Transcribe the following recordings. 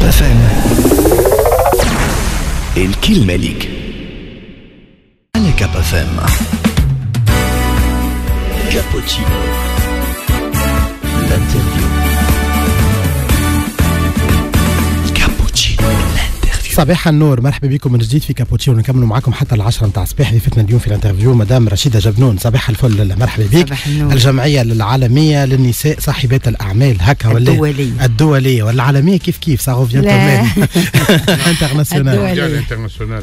FM. الكلمة ليك على كاب FM. كابوتشينو الانترفيو. صباح النور، مرحبا بكم من جديد في كابوتشينو. نكملوا معكم حتى 10 نتاع الصباح. ضيفتنا اليوم في الانترفيو مدام رشيدة جبنون. صباح الفل، مرحبا بك. الجمعية العالمية للنساء صاحبات الأعمال هكا ولا الدولية ولا العالمية؟ كيف سا روفيان كمان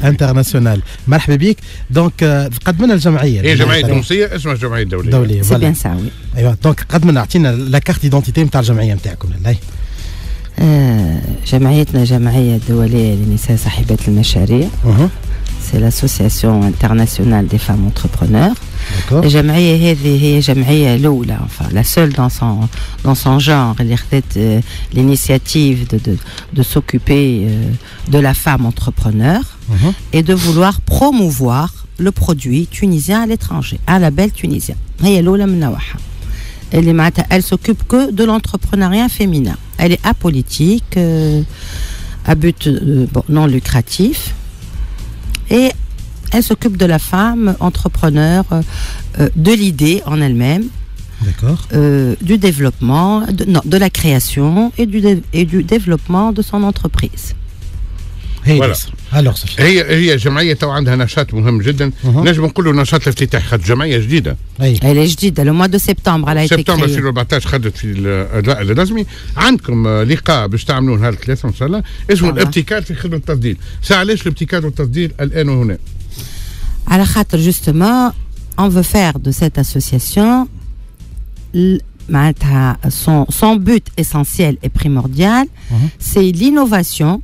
انترناسيونال. مرحبا بك. دونك قدمنا الجمعية هي جمعية تونسية اسمها الجمعية الدولية. سي بيان ساوي. ايوه دونك قدمنا اعطينا لا كارت ديدونتيتي نتاع الجمعية نتاعكم. لله جمعيتنا جمعية دولية للنساء صاحبات المشاريع. C'est l'association internationale des femmes entrepreneurs. الجمعية هذه هي جمعية الأولى, enfin la seule dans son genre, اللي خدت l'initiative de s'occuper de la femme entrepreneur et de vouloir promouvoir le produit tunisien à l'étranger, un label tunisien. هي الأولى من نوعها. Elle s'occupe que de l'entrepreneuriat féminin. Elle est apolitique, à but non lucratif, et elle s'occupe de la femme entrepreneur, de l'idée en elle-même, du développement, de la création et du développement de son entreprise. Voilà. هي جمعية تو عندها نشاط مهم جدا. نجم نقولوا نشاط الافتتاح. خدت جمعية جديدة. Elle est جديدة. Le mois de septembre elle a été créée. سبتمبر 2014 خدت في الأداء الرسمي. عندكم لقاء باش تعملوه نهار الثلاثاء إن شاء الله اسمه الابتكار في خدمة التصدير. علاش الابتكار والتصدير الآن وهنا؟ على خاطر justement on veut faire de cette association معناتها son but essentiel et primordial c'est l'innovation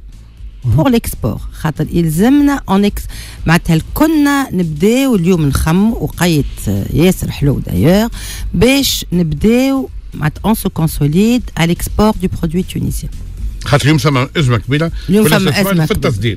pour l'export. خاطر يلزمنا معناتها كنا نبداو اليوم نخمو وقيت ياسر حلو دايور باش نبداو معناتها on se consolide à l'export du produit tunisien. خاطر اليوم ثم أزمة كبيرة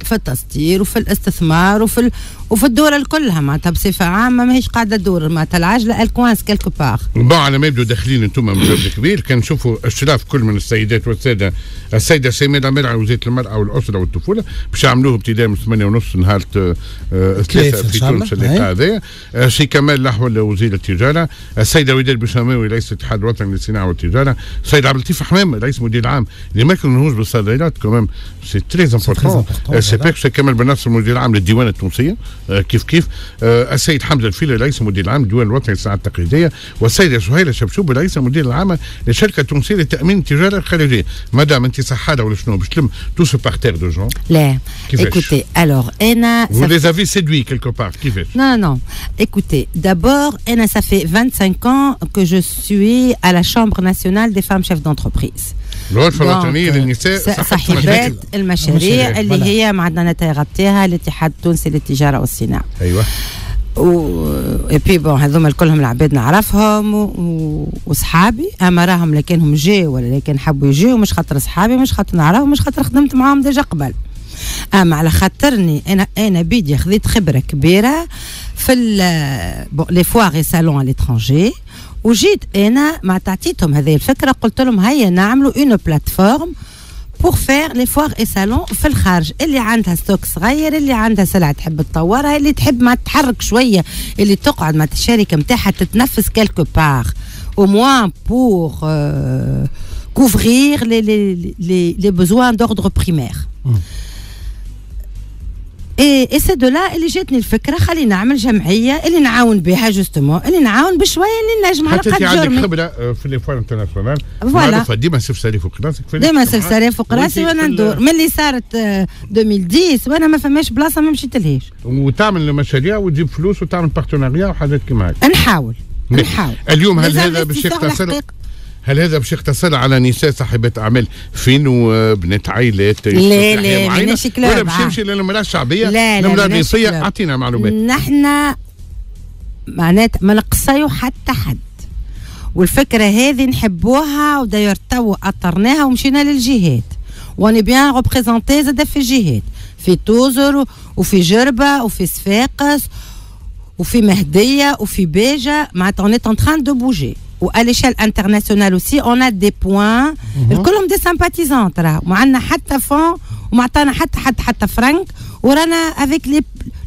في التصدير وفي الاستثمار وفي الدول الكلها معناتها بصفة عامة ماهيش قاعدة تدور معناتها العجلة الكوانس كيلكو باغ. bon على ما يبدو داخلين انتم من جهد كبير. كان نشوفوا اشراف كل من السيدات والسادة. السيدة سميرة مرعي وزيرة المرأة والأسرة والطفولة باش يعملوه ابتداء من 8:30 نهار 3 في تونس اللقاء هذايا. سي كمال لحول وزير التجارة. السيدة وداد بوساماوي رئيس الاتحاد الوطني للصناعة والتجارة. السيد عبد اللطيف حمام رئيس مدير العام لمركز النهوض بالصادرات. كمان سي تري امبورطون. سي بيكس كمال بنصر مدير العام للديوان التونسية. كيف السيد حمزة الفيلي رئيس مدير العام للديوان الوطني للصناعة التقليدية. والسيدة سهيلة شبشوبي رئيس المدير العام للشركة التونسية لتأمين التجارة الخارجية. مدام انت صحادة ولا شنو باش تلم تو سو بارتير دو جون؟ لا écoutez alors Ena vous les avez séduits quelque part كيفاش؟ non écoutez d'abord Ena ça fait 25 ans que je suis à la Chambre nationale des femmes chefs d'entreprise. الغرفة الوطنية للنساء صاحبات المشاريع اللي هي معدنا نتغطيها الاتحاد التونسي للتجارة والصناعة. ايوه وبي بون هذوما كلهم العباد نعرفهم وصحابي. اما راهم لكنهم جاوا ولا لكن حبوا يجيو مش خاطر صحابي مش خاطر نعرفهم مش خاطر خدمت معاهم ديجا قبل. اما على خاطرني انا بيدي خذيت خبره كبيره في لي فوار اي سالون على ليترانجي. وجيت انا مع تعطيتهم هذه الفكره قلت لهم هيا نعملوا اون بلاتفورم pour faire les foires et salons في الخارج. اللي عندها ستوك صغير اللي عندها سلعة تحب تطورها اللي تحب ما تتحرك شوية اللي تقعد مع الشركة متاعها تتنفس quelque part au moins pour couvrir les besoins d'ordre primaire. Et c'est de là اللي جاتني الفكره خلينا نعمل جمعيه اللي نعاون بها جوستومون اللي نعاون بشويه اللي نجم على قد جرمي. حتى عندك خبره في لي فوار انترناسيونال. معروفه ديما سفساري فوق راسك. ديما سفساري فوق راسي وانا ندور من اللي صارت 2010 وانا ما فماش بلاصه ما مشيتلهاش. وتعمل مشاريع وتجيب فلوس وتعمل بارتناريا وحاجات كيما هكا. نحاول. اليوم هل هذا باش يقتصر على نساء صاحبات اعمال فين وبنات عائلات؟ لا ماشي كلاب ولا باش يمشي للمراه الشعبيه للمراه الرئيسيه؟ اعطينا معلومات. نحن معناتها ما نقصيو حتى حد والفكره هذه نحبوها وداير تو اطرناها ومشينا للجهات واني بيان ريبريزونتي زاد في الجهات في توزر وفي جربه وفي صفاقس وفي مهديه وفي باجه معناتها اون اون تران دو بوجي ou à l'échelle internationale aussi, on a des points. كلهم des sympathisants ترى ومعنا حتى فون ومعطانا حتى فرنك ورانا avec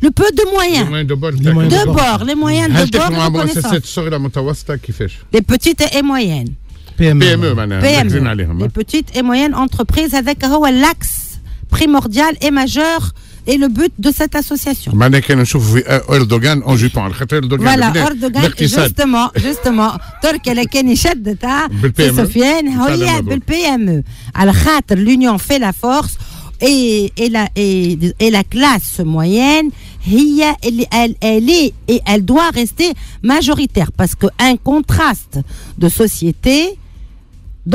le peu de moyens. Les moyens de bord. هل مؤسسات صغيرة متوسطة كيفاش؟ Les petites et moyennes. PME معناها. Les petites et moyennes entreprises هذاك هو l'axe primordial et majeur et le but de cette association. معناها كان نشوفوا في أردوغان أون جيبون على خاطر أردوغان. Voilà, أردوغان justement تركيا اللي كان يشد تاع سفيان هي بالPME على خاطر l'union fait la force et la classe moyenne هي اللي elle est et elle doit rester majoritaire parce que un contraste de société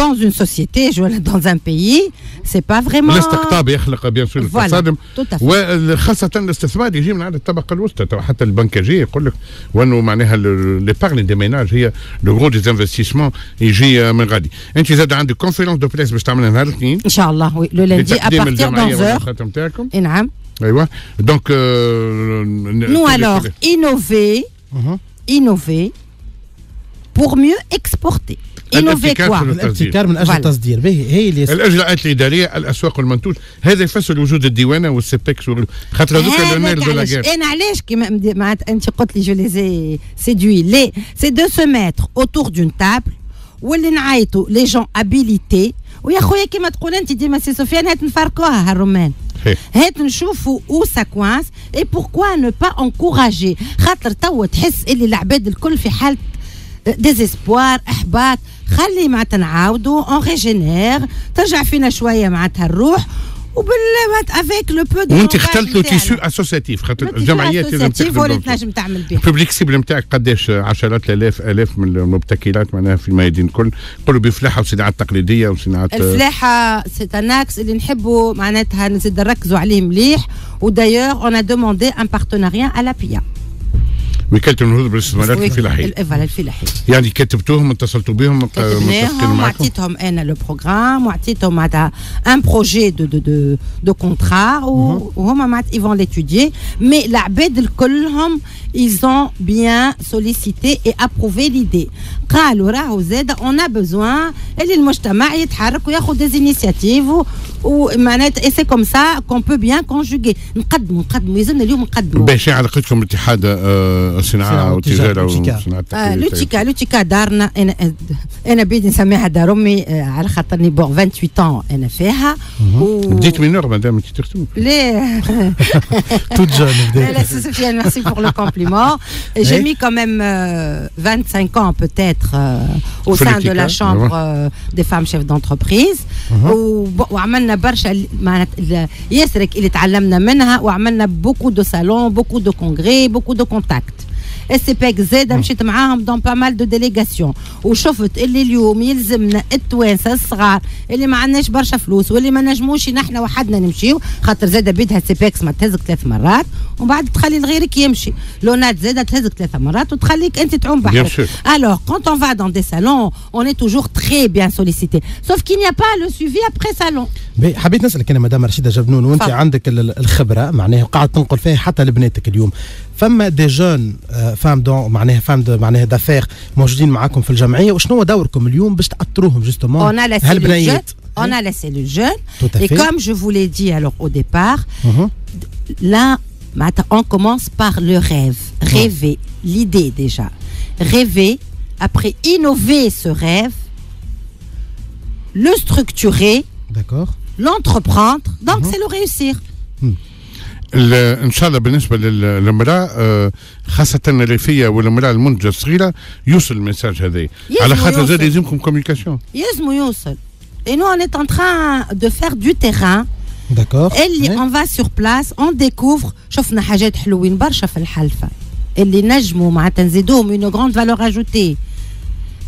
dans une société, dans un pays, c'est pas vraiment. الاستقطاب يخلق بيان سور التصادم وخاصة الاستثمار يجي من عند الطبقة الوسطى حتى البنكاجية يقول لك وانه معناها ليبارني دي ميناج هي لو غرو دي انفستيسمون يجي من غادي. انت زاد عندك كونفيرونس دو بريس باش تعملها نهار الاثنين. ان شاء الله وي لو لندي ابارتير دون نتاعكم. نعم. ايوه دونك نو alors innover pour mieux exporter. الابتكار من اجل التصدير هي اللي الاجراءات الاداريه الاسواق والمنتوج هذا يفسر وجود الديوانه والسيبكس خاطر هذوك لونيل دو لا غير. انا علاش كيما معناتها انت قلت لي جو لي سيدوي لي سي دو سو ميتر اوتور دون تابل واللي نعيطوا لي جون ابيليتي ويا خويا كيما تقول انت ديما سي سفيان هات نفركوها هالرومان هات نشوفوا او سا كوانس اي بوركوا نو با انكوراجي خاطر توا تحس اللي العباد الكل في حاله ديزيسبوار احباط خلي معناتها نعاودوا اون ريجينير ترجع فينا شويه معناتها الروح افيك لو بو دو وانت اخترت لو تيسو اسوسياتيف خاطر الجمعيات اللي تنجم تعمل بها البوبليك نتاعك قداش عشرات الاف من المبتكرات معناها في الميادين الكل قولوا بفلاحه وصناعات تقليديه وصناعات الفلاحه سي ان اكس اللي نحبوا معناتها نزيد نركزوا عليه مليح ودايوغ اون ا دوموندي ان بارتناريا على بيا وكالة النهوض بالاستثمارات الفلاحية. الفلاحية. يعني كتبتوهم اتصلتوا بهم كتبناهم وعطيتهم انا لو بروغرام وعطيتهم معناتها ان بروجي دو كونترا وهما معناتها ils vont l'étudier mais العباد الكلهم ils ont bien sollicité et approuvé l'idée. قالوا راهو زاد on a besoin اللي المجتمع يتحرك وياخذ des initiatives ومعناتها et c'est comme ça qu'on peut bien conjuguer. نقدموا يلزمنا اليوم نقدموا. باش علاقتكم باتحاد الصناعة والتجارة وصناعة لوتيكا دارنا أنا بدي نسميها دار أمي على خاطرني بور 28 ans أنا فيها. بديت من نور مادام أنت تخدم. ليه؟ توت جون بديت. لا Sofiane, merci pour le compliment. J'ai mis quand même 25 ans peut-être au sein de la chambre des femmes chefs d'entreprise. وعملنا برشا معناتها ياسرك اللي تعلمنا منها وعملنا beaucoup de salons, beaucoup de congrès, beaucoup de contacts. السيباك زاد مشيت معاهم دون با مال دو ديليغاسيون وشفت اللي اليوم يلزمنا التوانسه الصغار اللي ما عندناش برشا فلوس واللي ما نجموش نحنا وحدنا نمشيو خاطر زاد بيدها السيباكس ما تهزك 3 مرات ومن تخلي لغيرك يمشي لونات زاد تهزك 3 مرات وتخليك انت تعوم بحرك. Alors quand on va dans des salons on est toujours très bien sollicité sauf qu'il n'y a pas le suivi après salon. حبيت نسالك انا مدام رشيده جبنون وانت عندك الخبره معناها وقاعد تنقل فيها حتى لبناتك اليوم فما دي جون فام دون معناها دافير موجودين معاكم في الجمعيه وشنو هو دوركم اليوم باش تاثروهم جوستومون هالبنيات؟ On a la cellule jeune et comme je vous l'ai dit alors au départ là on commence par le rêver l'idée déjà rêver après innover ce rêve le structurer l'entreprendre donc c'est le réussir. ان شاء الله بالنسبه للمراه خاصه الريفيه والمراه المنتجه الصغيره يوصل الميساج هذا على خاطر زاد يلزمكم كوميونيكاسيون يلزمو يوصل et nous on est en train de faire du terrain اللي on va sur place on découvre شفنا حاجات حلوين برشا في الحلفه اللي نجموا معناتها نزيدوهم une grande valeur ajoutée.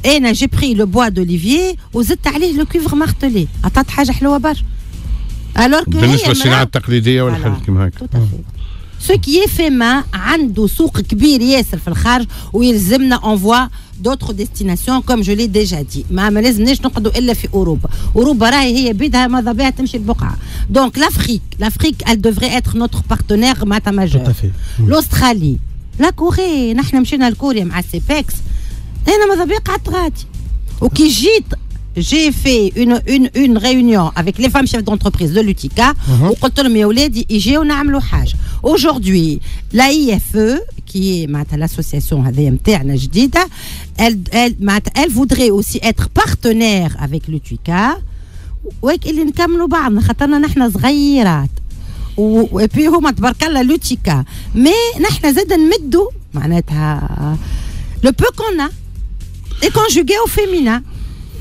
انا j'ai pris le bois d'olivier وزدت عليه le cuivre martelé عطات حاجه حلوه برشا. Alors que بالنسبة للصناعة التقليدية ولا حاجة كيما هكا. Ce qui est fait main عنده سوق كبير ياسر في الخارج ويلزمنا envoie d'autres destinations comme je l'ai déjà dit. ما لازمناش نقعدوا إلا في أوروبا راهي هي بيدها ماذا بها تمشي البقعة. Donc l'Afrique elle devrait être notre partenaire معناتها majeur. L'Australie, la Corée نحن مشينا لكوريا مع السيبكس انا ماذا بيا قعدت غادي وكي جيت j'ai fait une réunion avec les femmes chefs d'entreprise de l'UTICA وقلت لهم يا ولادي يجيو نعملوا حاجه. Aujourd'hui la IFE qui est l'association هذه نتاعنا جديده elle voudrait aussi être partenaire avec l'UTICA وهيك اللي نكملوا بعضنا خاطرنا نحن صغيرات وبي هما تبارك الله لوتيكا مي نحن زاد نمدوا معناتها لو بو كون اي كونجوغي او فيمينا.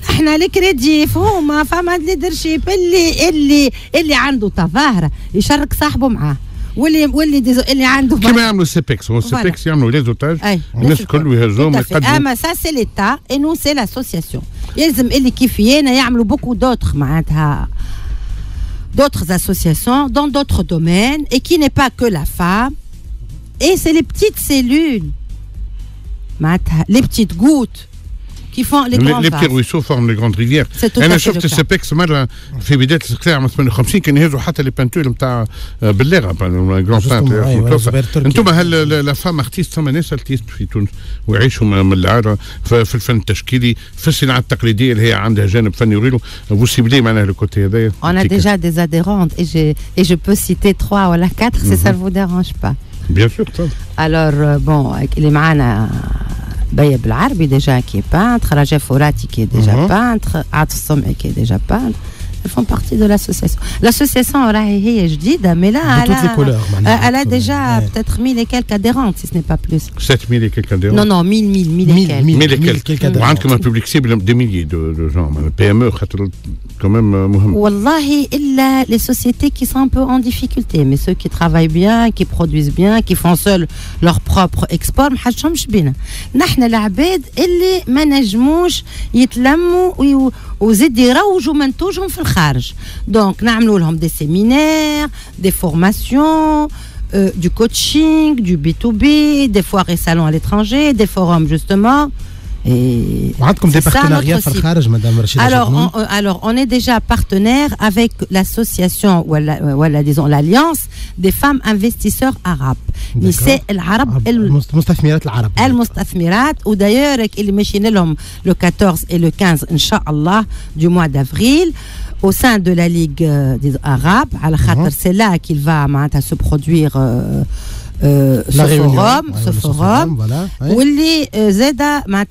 احنا الكريديف هما فما ليدرشيب اللي عنده تظاهره يشارك صاحبه معاه واللي عنده كما يعملوا سيبكس. هو سيبكس يعملوا ليزوتاج الناس الكل يهزوهم يقدموا. اما سا سي ليتا اي نو سي لاسوسياسيون. يلزم اللي كيفيانا يعملوا بوكو دوتر معناتها d'autres associations dans d'autres domaines et qui n'est pas que la femme. Et c'est les petites cellules, les petites gouttes qui font les grands vases. Les petits ruisseaux forment les grandes rivières. أنا شفت السبيكس مرة في بداية القطاع من 58 كانوا يهزوا حتى لي بانتول نتاع بالليغا جران بانتور. أنتم هل لا فام ارتيست ثم ناس ارتيست في تونس ويعيشوا من العارة في الفن التشكيلي في الصناعة التقليدية اللي هي عندها جانب فني وغيره. vous ciblez معناها le côté هذايا. On a déjà des adhérentes et je peux citer 3 ou 4 si ça ne vous dérange pas. Bien sûr. Alors bon اللي معانا Baya Belarbi déjà qui est peintre, Raja Fourati qui est déjà peintre, Atif Sommi qui est déjà peintre. Elles font partie de l'association. L'association est جديدة, mais là elle a déjà peut-être 1000 et quelques adhérentes, si ce n'est pas plus. 7000 et quelques adhérents. Non, 1000 et quelques. وعندكم un public cible des milliers de gens. PME quand même مهم. والله إلا les sociétés qui sont un peu en difficulté, mais ceux qui travaillent bien, qui produisent bien, qui font seuls leur propre export, ما حاجهمش بينا. نحن العباد اللي ما نجموش يتلموا وزيد يروجوا منتوجهم في الخارج. Donc نعملوا لهم des séminaires, des formations, du coaching, du B2B, des foires et salons à l'étranger, des forums justement. وعندكم des partenariats في الخارج مدام رشيدة جبنون. Alors on est déjà partenaire avec l'association ولا disons l'alliance des femmes investisseurs arabes. نساء العرب المستثمرات العرب. المستثمرات ودايور اللي ماشيين لهم le 14 et le 15 ان شاء الله du mois d'avril au sein de la Ligue des Arabes على خاطر c'est là qu'il va معناتها se produire ce forum واللي زاد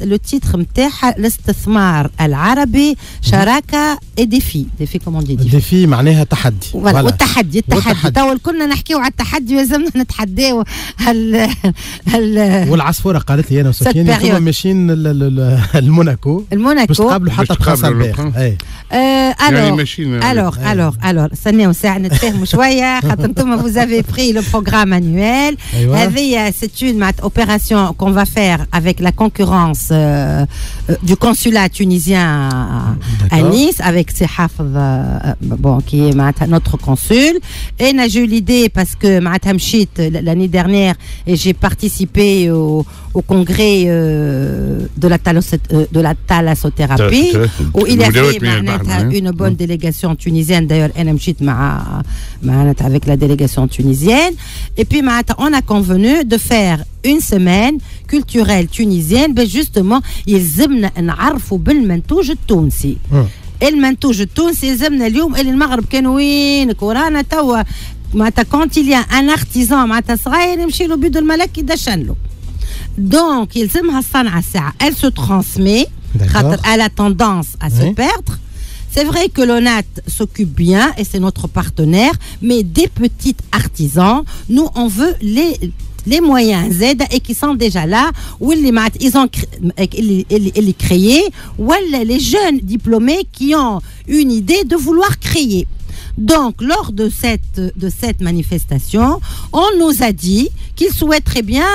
le titre نتاعها الاستثمار العربي شراكه ديفي كومون دي ديفي معناها تحدي. والتحدي تو كنا نحكيو على التحدي ولازمنا نتحداو والعصفوره قالت لي انا وسفيان انتم ماشيين الموناكو باش تقابلوا حتى بخاصه alors استناو ساعه نتفاهموا شويه خاطر انتم vous avez pris le programme annuel. C'est une opération qu'on va faire avec la concurrence du consulat tunisien à Nice avec Sehaf qui est notre consul. Et j'ai eu l'idée parce que l'année dernière et j'ai participé au congrès de la thalassothérapie où il y avait une bonne délégation tunisienne. D'ailleurs, avec la délégation tunisienne. Et puis, on a convenu de faire une semaine culturelle tunisienne, ben justement, يلزمنا نعرفوا بالمنتوج التونسي. المنتوج التونسي يلزمنا اليوم اللي المغرب كانوا وين كورانا توا معناتها quand il y a un artisan معناتها صغير يمشي له بيدو الملك يدشن له. Donc يلزمها الصنعة الساعة. Elle se transmet. خاطر elle a tendance à se perdre. C'est vrai que l'ONAT s'occupe bien et c'est notre partenaire, mais des petits artisans, nous on veut les moyens Z et qui sont déjà là, ou ils ont créé, ou les jeunes diplômés qui ont une idée de vouloir créer. Donc, lors de cette manifestation, on nous a dit qu'ils souhaiteraient bien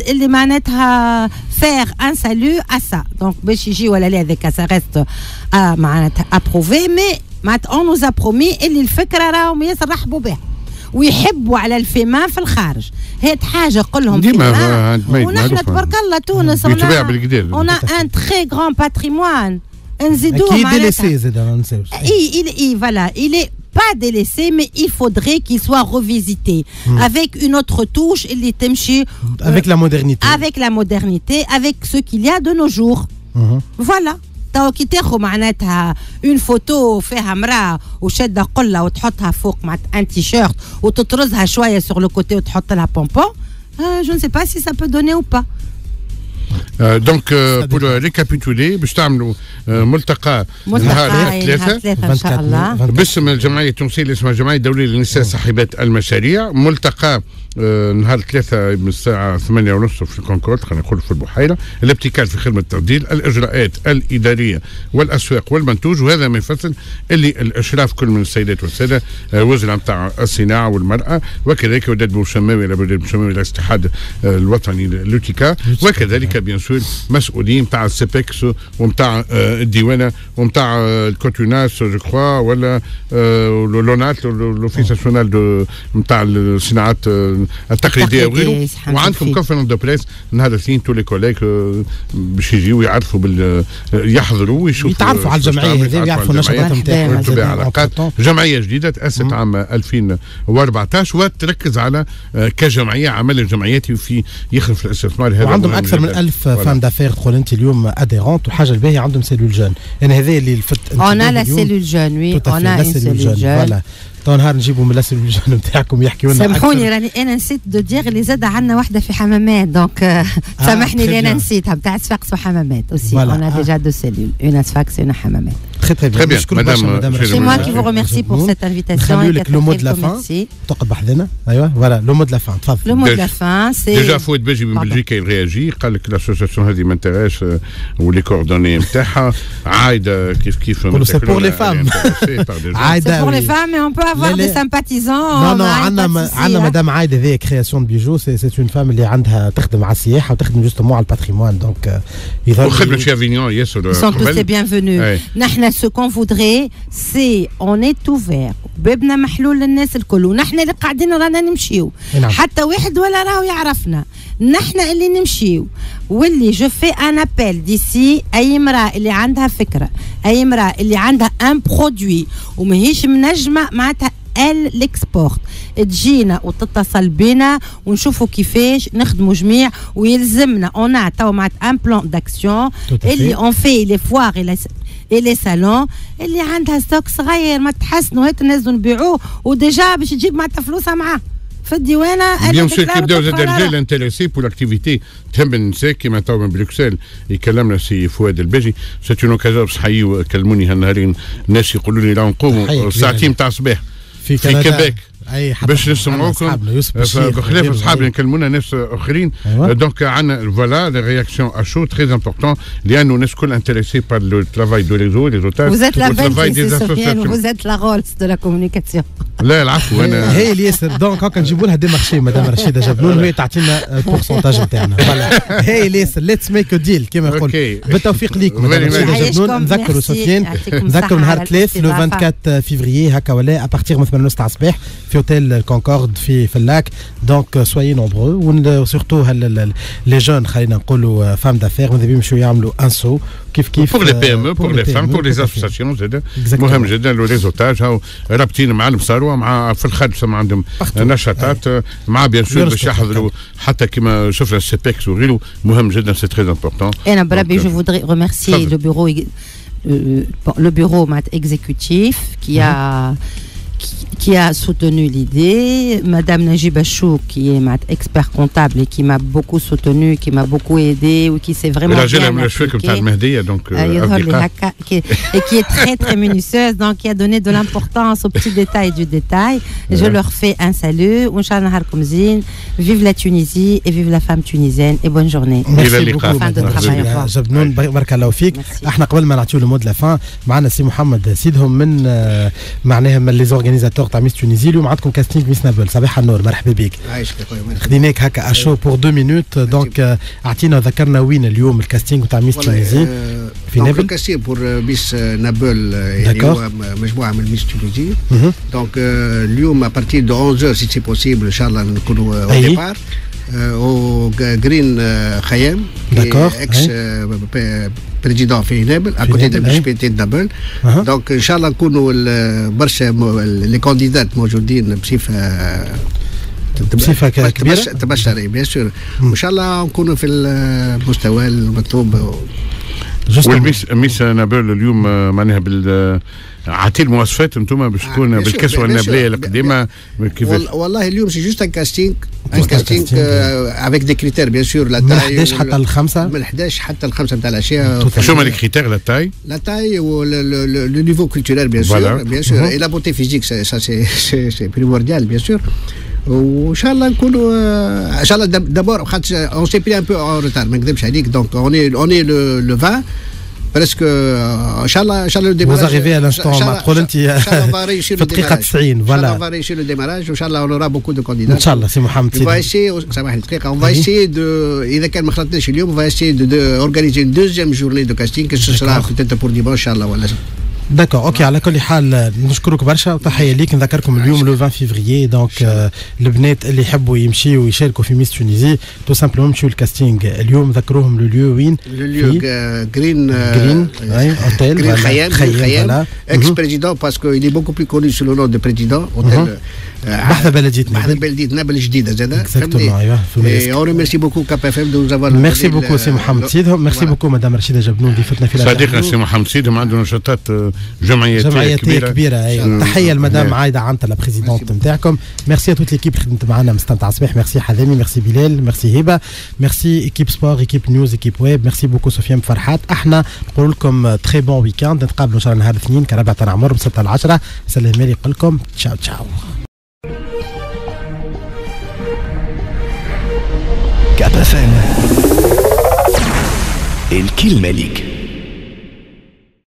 اللي معناتها faire un salut à ça. Donc باش يجي ولا لا هذاك ça reste معناتها approuvé, mais on nous a promis اللي الفكره راهم يرحبوا بها ويحبوا على الفيمان في الخارج. هاد حاجه قول لهم ديما ونحن تبارك الله تونس on a un très grand patrimoine. نزيدوه معناتها il est voilà, il est pas délaissé, mais il faudrait qu'il soit revisité avec une autre touche, avec la modernité. Avec la modernité, avec ce qu'il y a de nos jours. Voilà. كي تاخذ معناتها اون فوتو فيها امراه وشاده قله وتحطها فوق مع ان تيشيرت وتطرزها شويه sur le côté وتحط لها بومبون je ne sais pas si ça peut donner ou pas. Donc pour récapituler باش تعملوا ملتقى نهار 3 ان شاء الله باسم الجمعيه التونسيه اللي اسمها الجمعيه الدوليه للنساء صاحبات المشاريع. ملتقى نهار 3 من الساعه 8:30 في الكونكورد، خلينا نقول في البحيره. الابتكار في خدمه التفضيل، الاجراءات الاداريه والاسواق والمنتوج، وهذا ما يفصل اللي الاشراف كل من السيدات والساده وزراء نتاع الصناعه والمراه، وكذلك وداد بوشماوي الاتحاد الوطني للوتيكا، وكذلك بيان سور مسؤولين نتاع السيبكس ونتاع الديوانه ونتاع الكوتوناس جو كخوا ولا لونات لوفيس ناسيونال نتاع الصناعات التقليديه وغيره. وعندكم كونفرنس دو بريس نهار الاثنين تو لي كوليك باش يجيو يعرفوا يحضروا ويشوفوا يتعرفوا على الجمعيه هذه ويعرفوا النشاطات نتاعها. جمعيه جديده تاسست عام 2014 وتركز على كجمعيه عمل الجمعيات في يخرج في الاستثمار. هذا وعندهم اكثر من 1000 فام دافير تقول انت اليوم اديرونت، وحاجه الباهيه عندهم سيلول جون. يعني هذا اللي الفت اون لا سيلول جون. وي اون ا سيلول جون. تو نهار نجيبوا من السيلول جون نتاعكم يحكيوا لنا. سامحوني راني انا نسيت دو دير اللي زاد عندنا واحده في حمامات، دونك سامحني اللي انا نسيتها بتاع صفاقس وحمامات اوسي. اون ا ديجا دو سيلول، اون صفاقس اون حمامات. Très bien. C'est moi qui vous remercie pour cette invitation. Le mot de la fin. تقعد بحذنا. ايوه voilà le mot de la fin. تفضل. Le mot de la fin c'est déjà فؤاد باجي من بلجيكا يرياجي قال لك لاسوسياسيون هذه ما انتهاش ولي كوردوني نتاعها عايده كيف c'est pour les femmes. عايده. C'est pour les femmes mais on peut avoir des sympathisants. Non عندنا مدام عايده ذي كرياسيون دو بيجو سي اون فام اللي عندها تخدم على السياحه وتخدم جوستومون على الباتريمون دونك وخدمت في افينيون ياسر. Ils sont tous les bienvenus. نحن ce qu'on voudrait c'est on est ouvert بابنا محلول للناس الكل، ونحن اللي قاعدين رانا نمشيو حتى واحد ولا راهو يعرفنا، نحن اللي نمشيو واللي جو في ان ابل ديسي اي امراه اللي عندها فكره، اي امراه اللي عندها ان برودوي وماهيش منجمه معناتها الاكسبورت تجينا وتتصل بنا ونشوفوا كيفاش نخدموا جميع. ويلزمنا اون تو مع ان بلان داكسيون اللي اون في لي فوار et les salons اللي عندها ستوك صغير ما تحسنوا هات الناس نبيعوه وديجا باش تجيب معناتها فلوسها معاه في الديوانه. بيان سور كيبداو زاد الرجال انتريسي بور لاكتيفيتي تهم النساء كيما تو من بروكسل يكلمنا سي فؤاد الباجي. سي اون اوكازيون باش حيوا كلموني هالنهارين الناس يقولوا لي راهو نقوموا الساعتين تاع الصباح في كيبيك باش نسمعوكم بخلاف اصحابنا نكلمونا ناس اخرين. دونك عندنا فوالا لي رياكسيون ا شو تري امبورطون لانه الناس كل انتريسي بار لو ترافاي دو ريزو لي زوتاج والترافاي دي اسوسياسيون. Vous êtes la Rolls de la communication. لا العفو انا هي اللي ياسر. دونك هاكا نجيبوا لها دي مارشي مدام رشيده جبلول وهي تعطينا البورسونتاج نتاعنا. فوالا هي اللي ياسر ليتس ميك ا ديل كيما نقول. بالتوفيق ليك مدام رشيده جبلول. نذكروا سفيان نذكروا نهار 3 لو 24 فيفري هكا ولا ابارتيغ من 8 تاع الصباح في اوتيل كونكورد في اللاك. دونك سويي نومبرو وسورتو لي جون خلينا نقولوا فام دافير ماذا بيهم شو يعملوا ان سو كيف pour les PME pour les femmes pour les associations زاد مهم جدا لو ريزوتاج هاو رابطين مع المصاروه مع في الخدمه عندهم نشاطات مع بيان سور باش يحضروا حتى كما شفنا السيبكس وغيره مهم جدا سي تري امبورطون. انا بربي جو فودري remercier le bureau exécutif qui a soutenu l'idée, Madame Najiba Chou, qui est expert comptable et qui m'a beaucoup soutenu, qui m'a beaucoup aidé, ou qui s'est vraiment bien appliquée, donc, et qui est très très minutieuse, donc qui a donné de l'importance aux petits détails du détail. Je leur fais un salut. Vive la Tunisie et vive la femme tunisienne et bonne journée. Merci beaucoup. Fin de travail. جبنون بارك الله فيك. احنا قبل ما نعطيو المود لا فان معنا سي محمد سيدهم من معناها من لي اورغانيزاتور تاع ميس تونيزي. اليوم عندكم كاستينغ ميس نابل. صباح النور مرحبا بك. عايشك اخويا. خديناك هكا اشو بور 2 مينوت. دونك اعطينا ذكرنا وين اليوم الكاستينغ تاع ميس تونيزي. في نابل كاسي بور ميس نابل يعني هو مجموعه من ميس تونيزي دونك اليوم ابارتير دو 11 سي سي بوسيبل ان شاء الله نكونوا او ديبار au Green Khayem, ex-président في نابل, à côté de la municipalité de Nabel. Donc, Inch'Allah, les candidats موجودين بصفة كبيرة تبشري bien sûr. إن شاء الله نكونوا في المستوى المطلوب. والميس نابل اليوم معناها عطي المواصفات انتم باش تكون بالكسوه النابليه القديمه كيفاش؟ والله اليوم سي جوست ان كاستينغ افيك دي كريتير بيان سور لا تاي من 11 حتى ل 5 من 11 حتى ل 5 نتاع الاشياء. شو هما لي كريتير؟ لا تاي ولو نيفو كولتوريل بيان سور اي لا بوتي فيزيك سا سي بريمورديال بيان سور. وان شاء الله نكونوا ان شاء الله دابور خاطر اون سي بي ان بو اون روتار ما نكذبش عليك دونك اوني لو 20 presque ان شاء الله le démarrage. Vous arrivez à l'instant معقول انت في الدقيقه 90 voilà. On va réussir le démarrage وان شاء الله on aura beaucoup de candidats. ان شاء الله سي محمد سيدي. On va essayer سامحني دقيقه on va essayer de اذا كان ما خلطناش اليوم on va essayer de organiser une deuxième journée de casting que ce sera peut-être pour dimanche ان شاء الله ولا داكور اوكي. على كل حال نشكرك برشا وتحيه ليك. نذكركم اليوم لو 20 فيفري دونك البنات اللي يحبوا يمشيوا ويشاركوا في ميس تونيزي تو سامبلومون يمشيوا الكاستينغ اليوم. ذكروهم لو ليو وين؟ لو ليو جرين اوتيل جرين خيام اكس بريزيدون باسكو il est beaucoup plus connu sous le nom de président اوتيل بحث بلديتنا بحث بلدية نابل الجديدة زادا. اكزاكتومون. اون ريميرسي بوكو كاب اف ام دو نزافوار. ميرسي بوكو سي محمد سيدهم. ميرسي بوكو مدام رشيدة جبنون ضيفتنا في صديقنا سي محمد سيدهم عنده نشاطات جمعياتيه كبيره. تحيه لمدام عايده عنتلا بريزيدونت نتاعكم. ميرسي توت ليكيب اللي خدمت معنا مستمتع صباح. ميرسي حذامي, ميرسي بلال, ميرسي هبه, ميرسي ايكيب سبور, ايكيب نيوز, ايكيب ويب. ميرسي بوكو سفيان فرحات. احنا نقول لكم تري بون ويكاند. نتقابلوا ان شاء الله نهار الاثنين كربع تاع عمر ب 6 ل 10. سلام مالي يقول لكم تشاو تشاو. كاب اف ام الكلمة ليك.